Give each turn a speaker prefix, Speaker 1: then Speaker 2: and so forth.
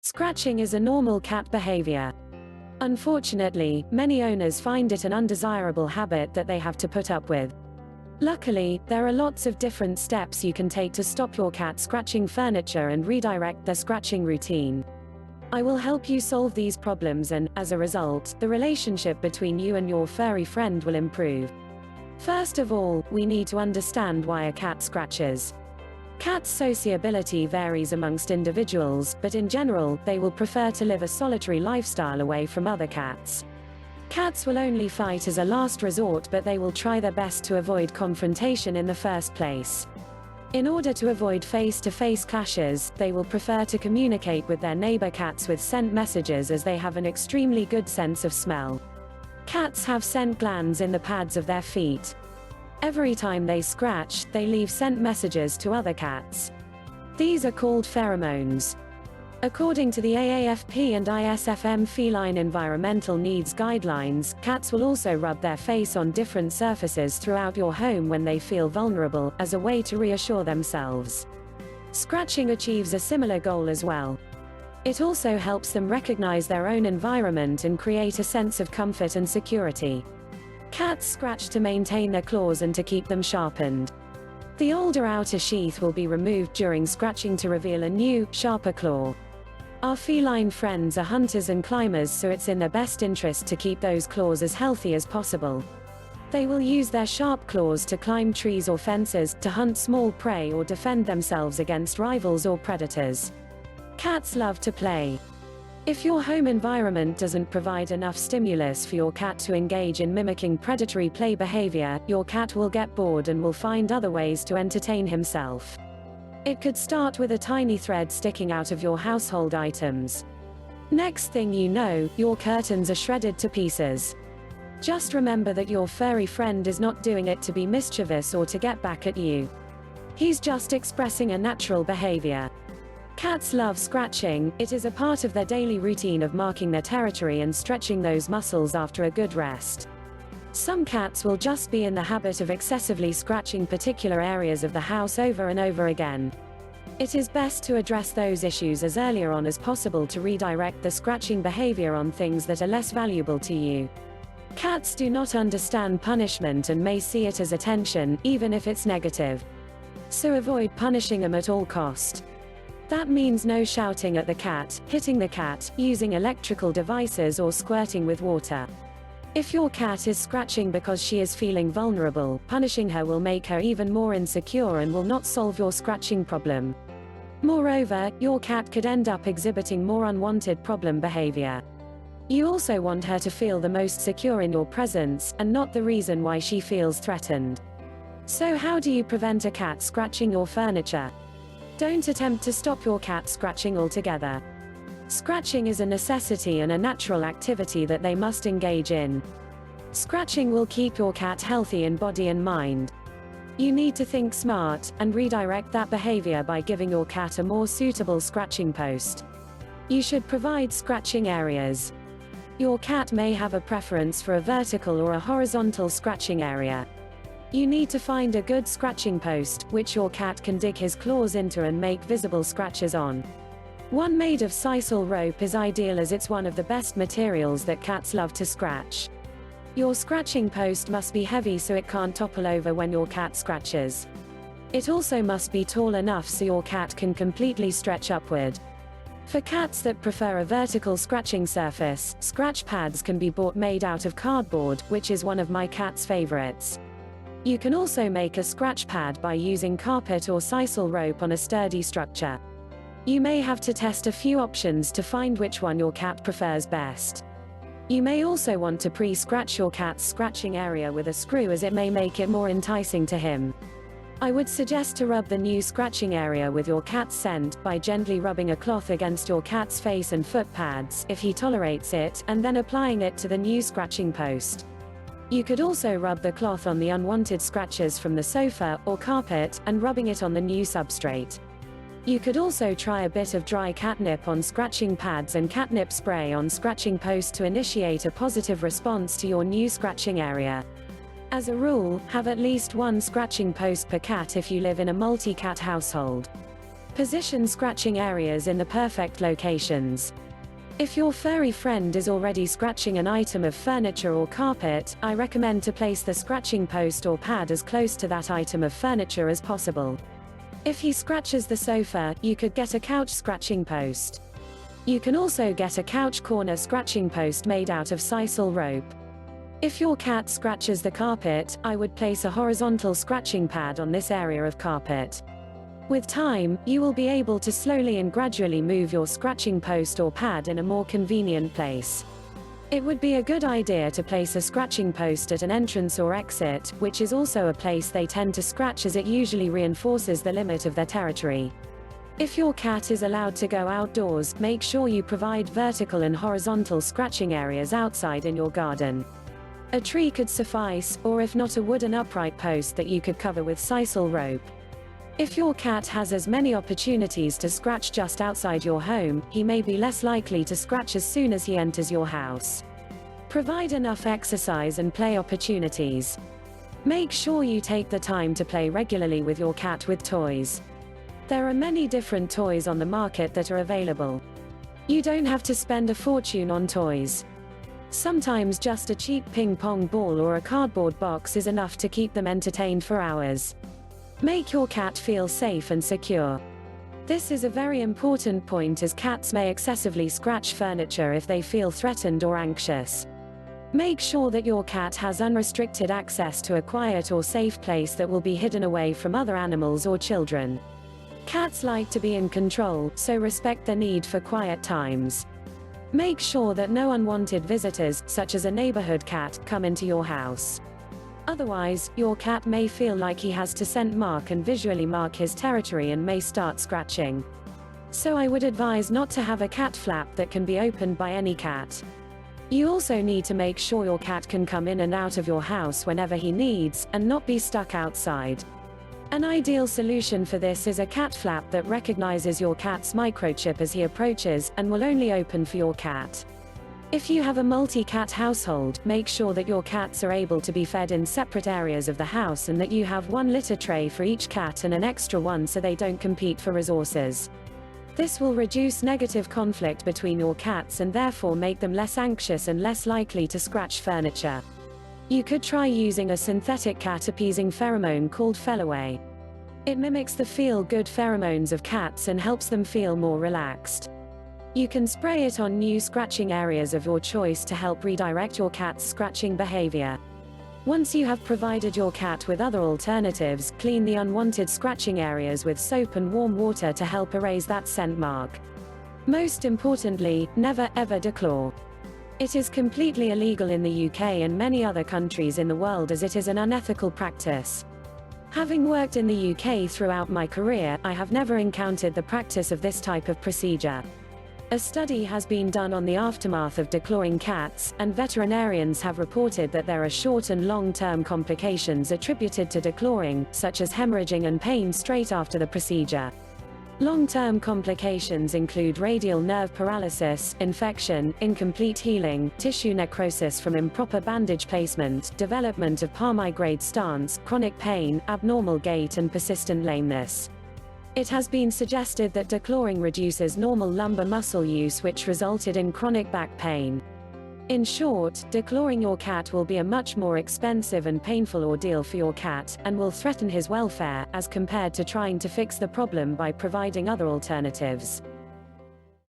Speaker 1: Scratching is a normal cat behavior. Unfortunately, many owners find it an undesirable habit that they have to put up with. Luckily, there are lots of different steps you can take to stop your cat scratching furniture and redirect their scratching routine. I will help you solve these problems and, as a result, the relationship between you and your furry friend will improve. First of all, we need to understand why a cat scratches. Cats' sociability varies amongst individuals, but in general, they will prefer to live a solitary lifestyle away from other cats. Cats will only fight as a last resort, but they will try their best to avoid confrontation in the first place. In order to avoid face-to-face clashes, they will prefer to communicate with their neighbor cats with scent messages, as they have an extremely good sense of smell. Cats have scent glands in the pads of their feet. Every time they scratch, they leave scent messages to other cats. These are called pheromones. According to the AAFP and ISFM Feline Environmental Needs Guidelines, cats will also rub their face on different surfaces throughout your home when they feel vulnerable, as a way to reassure themselves. Scratching achieves a similar goal as well. It also helps them recognize their own environment and create a sense of comfort and security. Cats scratch to maintain their claws and to keep them sharpened. The older outer sheath will be removed during scratching to reveal a new, sharper claw. Our feline friends are hunters and climbers, so it's in their best interest to keep those claws as healthy as possible. They will use their sharp claws to climb trees or fences, to hunt small prey or defend themselves against rivals or predators. Cats love to play. If your home environment doesn't provide enough stimulus for your cat to engage in mimicking predatory play behavior, your cat will get bored and will find other ways to entertain himself. It could start with a tiny thread sticking out of your household items. Next thing you know, your curtains are shredded to pieces. Just remember that your furry friend is not doing it to be mischievous or to get back at you. He's just expressing a natural behavior. Cats love scratching. It is a part of their daily routine of marking their territory and stretching those muscles after a good rest. Some cats will just be in the habit of excessively scratching particular areas of the house over and over again. It is best to address those issues as earlier on as possible to redirect the scratching behavior on things that are less valuable to you. Cats do not understand punishment and may see it as attention, even if it's negative. So avoid punishing them at all cost. That means no shouting at the cat, hitting the cat, using electrical devices or squirting with water. If your cat is scratching because she is feeling vulnerable, punishing her will make her even more insecure and will not solve your scratching problem. Moreover, your cat could end up exhibiting more unwanted problem behavior. You also want her to feel the most secure in your presence, and not the reason why she feels threatened. So how do you prevent a cat scratching your furniture? Don't attempt to stop your cat scratching altogether. Scratching is a necessity and a natural activity that they must engage in. Scratching will keep your cat healthy in body and mind. You need to think smart, and redirect that behavior by giving your cat a more suitable scratching post. You should provide scratching areas. Your cat may have a preference for a vertical or a horizontal scratching area. You need to find a good scratching post, which your cat can dig his claws into and make visible scratches on. One made of sisal rope is ideal, as it's one of the best materials that cats love to scratch. Your scratching post must be heavy so it can't topple over when your cat scratches. It also must be tall enough so your cat can completely stretch upward. For cats that prefer a vertical scratching surface, scratch pads can be bought made out of cardboard, which is one of my cat's favorites. You can also make a scratch pad by using carpet or sisal rope on a sturdy structure. You may have to test a few options to find which one your cat prefers best. You may also want to pre-scratch your cat's scratching area with a screw, as it may make it more enticing to him. I would suggest to rub the new scratching area with your cat's scent by gently rubbing a cloth against your cat's face and foot pads, if he tolerates it, and then applying it to the new scratching post. You could also rub the cloth on the unwanted scratches from the sofa or carpet, and rubbing it on the new substrate. You could also try a bit of dry catnip on scratching pads and catnip spray on scratching posts to initiate a positive response to your new scratching area. As a rule, have at least one scratching post per cat if you live in a multi-cat household. Position scratching areas in the perfect locations. If your furry friend is already scratching an item of furniture or carpet, I recommend to place the scratching post or pad as close to that item of furniture as possible. If he scratches the sofa, you could get a couch scratching post. You can also get a couch corner scratching post made out of sisal rope. If your cat scratches the carpet, I would place a horizontal scratching pad on this area of carpet. With time, you will be able to slowly and gradually move your scratching post or pad in a more convenient place. It would be a good idea to place a scratching post at an entrance or exit, which is also a place they tend to scratch as it usually reinforces the limit of their territory. If your cat is allowed to go outdoors, make sure you provide vertical and horizontal scratching areas outside in your garden. A tree could suffice, or if not a wooden upright post that you could cover with sisal rope. If your cat has as many opportunities to scratch just outside your home, he may be less likely to scratch as soon as he enters your house. Provide enough exercise and play opportunities. Make sure you take the time to play regularly with your cat with toys. There are many different toys on the market that are available. You don't have to spend a fortune on toys. Sometimes just a cheap ping pong ball or a cardboard box is enough to keep them entertained for hours. Make your cat feel safe and secure. This is a very important point as cats may excessively scratch furniture if they feel threatened or anxious. Make sure that your cat has unrestricted access to a quiet or safe place that will be hidden away from other animals or children. Cats like to be in control, so respect their need for quiet times. Make sure that no unwanted visitors, such as a neighborhood cat, come into your house. Otherwise, your cat may feel like he has to scent mark and visually mark his territory and may start scratching. So I would advise not to have a cat flap that can be opened by any cat. You also need to make sure your cat can come in and out of your house whenever he needs, and not be stuck outside. An ideal solution for this is a cat flap that recognizes your cat's microchip as he approaches, and will only open for your cat. If you have a multi-cat household, make sure that your cats are able to be fed in separate areas of the house and that you have one litter tray for each cat and an extra one so they don't compete for resources. This will reduce negative conflict between your cats and therefore make them less anxious and less likely to scratch furniture. You could try using a synthetic cat-appeasing pheromone called Feliway. It mimics the feel-good pheromones of cats and helps them feel more relaxed. You can spray it on new scratching areas of your choice to help redirect your cat's scratching behavior. Once you have provided your cat with other alternatives, clean the unwanted scratching areas with soap and warm water to help erase that scent mark. Most importantly, never ever declaw. It is completely illegal in the UK and many other countries in the world as it is an unethical practice. Having worked in the UK throughout my career, I have never encountered the practice of this type of procedure. A study has been done on the aftermath of declawing cats, and veterinarians have reported that there are short and long-term complications attributed to declawing, such as hemorrhaging and pain straight after the procedure. Long-term complications include radial nerve paralysis, infection, incomplete healing, tissue necrosis from improper bandage placement, development of palmograde stance, chronic pain, abnormal gait and persistent lameness. It has been suggested that declawing reduces normal lumbar muscle use, which resulted in chronic back pain. In short, declawing your cat will be a much more expensive and painful ordeal for your cat, and will threaten his welfare, as compared to trying to fix the problem by providing other alternatives.